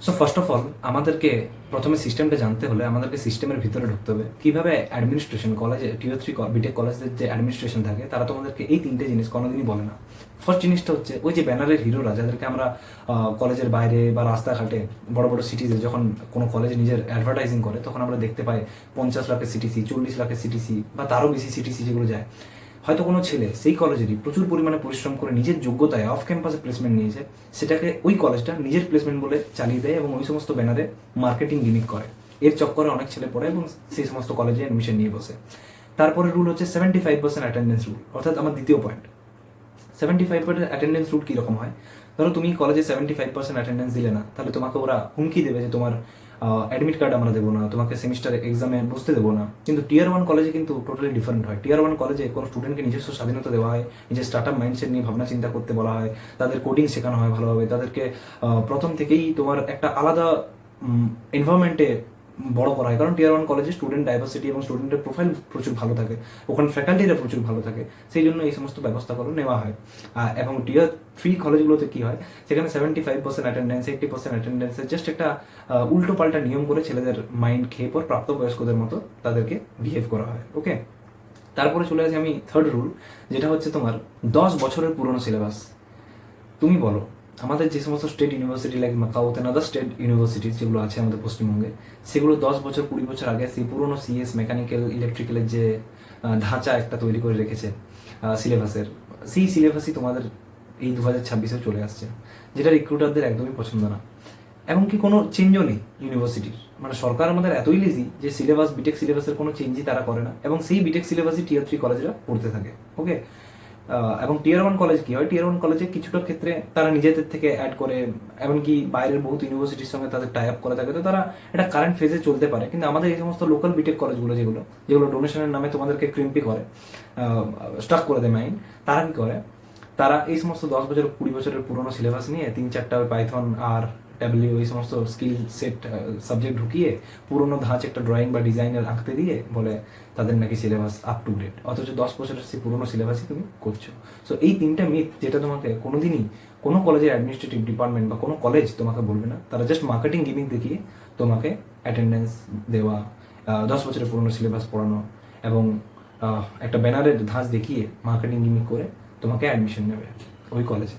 So first of all আমাদেরকে প্রথমে সিস্টেমটা জানতে হলে আমাদেরকে সিস্টেমের ভিতরে ঢুকতে হবে কীভাবে অ্যাডমিনিস্ট্রেশন কলেজে টিও থ্রি বিটেক কলেজের যে অ্যাডমিনিস্ট্রেশন থাকে তারা তোমাদেরকে এই তিনটে জিনিস কোনোদিনই বলে না। ফার্স্ট জিনিসটা হচ্ছে ওই যে ব্যানারের হিরোরা যাদেরকে আমরা কলেজের বাইরে বা রাস্তাঘাটে বড় বড় সিটিজে যখন কোনো কলেজ নিজের অ্যাডভার্টাইজিং করে তখন আমরা দেখতে পাই 50 লাখের সিটিসি, 40 লাখের সিটিসি বা তারও বেশি সিটিসি যেগুলো যায়। হয়তো কোনো ছেলে সেই কলেজেরই প্রচুর পরিমাণে পরিশ্রম করে নিজের যোগ্যতায় অফ ক্যাম্পাসে প্লেসমেন্ট নিয়েছে, সেটাকে ওই কলেজটা নিজের প্লেসমেন্ট বলে চালিয়ে দেয় এবং ওই সমস্ত ব্যানারে মার্কেটিং গিমিক করে। এর চক্করে অনেক ছেলে পড়ে এবং সেই সমস্ত কলেজে অ্যাডমিশন নিয়ে বসে। তারপরে রুল হচ্ছে 75% অ্যাটেন্ডেন্স রুল, অর্থাৎ আমার দ্বিতীয় পয়েন্ট। 75% অ্যাটেন্ডেন্স রুল কীরকম হয়? ধরো তুমি কলেজে 75% অ্যাটেন্ডেন্স দিলে না, তাহলে তোমাকে ওরা হুমকি দেবে যে তোমার অ্যাডমিট কার্ড আমরা দেবো না, তোমাকে সেমিস্টার এক্সামে বসতে দেবো না। কিন্তু টিয়ার ওয়ান কলেজে কিন্তু টোটালি ডিফারেন্ট হয়। টিয়ার ওয়ান কলেজে কোনো স্টুডেন্টকে নিজস্ব স্বাধীনতা দেওয়া হয়, নিজের স্টার্ট আপ মাইন্ডসেট নিয়ে ভাবনা চিন্তা করতে বলা হয়, তাদের কোডিং শেখানো হয় ভালোভাবে, তাদেরকে প্রথম থেকেই তোমার একটা আলাদা এনভায়রনমেন্টে বড় করা হয়। কারণ টিয়ার ওয়ান কলেজে স্টুডেন্ট ডাইভার্সিটি এবং স্টুডেন্টের প্রোফাইল প্রচুর ভালো থাকে, ওখানে ফ্যাকাল্টিরা প্রচুর ভালো থাকে, সেই জন্য এই সমস্ত ব্যবস্থাগুলো নেওয়া হয়। এবং টিয়ার থ্রি কলেজগুলোতে কী হয়, সেখানে 75% অ্যাটেন্ডেন্স, 80% অ্যাটেন্ডেন্সের জাস্ট একটা উল্টো পাল্টা নিয়ম করে ছেলেদের মাইন্ড খেয়ে পর প্রাপ্তবয়স্কদের মতো তাদেরকে বিহেভ করা হয়। ওকে, তারপরে চলে আসি আমি থার্ড রুল, যেটা হচ্ছে তোমার 10 বছরের পুরনো সিলেবাস। তুমি বলো আমাদের যে সমস্ত স্টেট ইউনিভার্সিটি লাইক মাকাউতে আদার স্টেট ইউনিভার্সিটিস যেগুলো আছে আমাদের পশ্চিমবঙ্গে, সেগুলো 10 বছর 20 বছর আগে সেই পুরোনো সিএস মেকানিক্যাল ইলেকট্রিক্যালের যে ধাঁচা একটা তৈরি করে রেখেছে সিলেবাসের, সেই সিলেবাসই তোমাদের এই 2026-এও চলে আসছে, যেটা রিক্রুটারদের একদমই পছন্দ না। এমনকি কোনো চেঞ্জও নেই ইউনিভার্সিটির, মানে সরকার আমাদের এতই লেজি যে সিলেবাস বিটেক সিলেবাসের কোনো চেঞ্জই তারা করে না এবং সেই বিটেক সিলেবাসই টিয়ার থ্রি কলেজরা পড়তে থাকে। ওকে, এবং টিয়ার ওয়ান কলেজ কী হয়, টিয়ার ওয়ান কলেজে কিছুটা ক্ষেত্রে তারা নিজেদের থেকে অ্যাড করে, এমনকি বাইরের বহুত ইউনিভার্সিটির সঙ্গে তাদের টাই আপ করা থাকে, তো তারা এটা কারেন্ট ফেজে চলতে পারে। কিন্তু আমাদের এই সমস্ত লোকাল বিটেক কলেজগুলো যেগুলো যেগুলো ডোনেশনের নামে তোমাদেরকে ক্রিম্পি করে, স্টাক করে দেয় মাইন্ড, তারা কী করে, তারা এই সমস্ত 10 বছর 20 বছরের পুরোনো সিলেবাস নিয়ে 3-4টা পাইথন আর ডাব্লিউ এই সমস্ত স্কিল সেট সাবজেক্ট ঢুকিয়ে পুরোনো ধাঁচ একটা ড্রয়িং বা ডিজাইনের আঁকতে দিয়ে বলে তাদের নাকি সিলেবাস আপ টু ডেট, অথচ 10 বছরের সেই পুরোনো সিলেবাসই তুমি করছো। সো এই তিনটা মিথ যেটা তোমাকে কোনোদিনই কোনো কলেজের অ্যাডমিনিস্ট্রেটিভ ডিপার্টমেন্ট বা কোনো কলেজ তোমাকে বলবে না, তারা জাস্ট মার্কেটিং গিমিক দেখিয়ে তোমাকে অ্যাটেন্ডেন্স দেওয়া, 10 বছরের পুরোনো সিলেবাস পড়ানো এবং একটা ব্যানারের ধাঁচ দেখিয়ে মার্কেটিং গিমিক করে তোমাকে অ্যাডমিশন নেবে ওই কলেজে।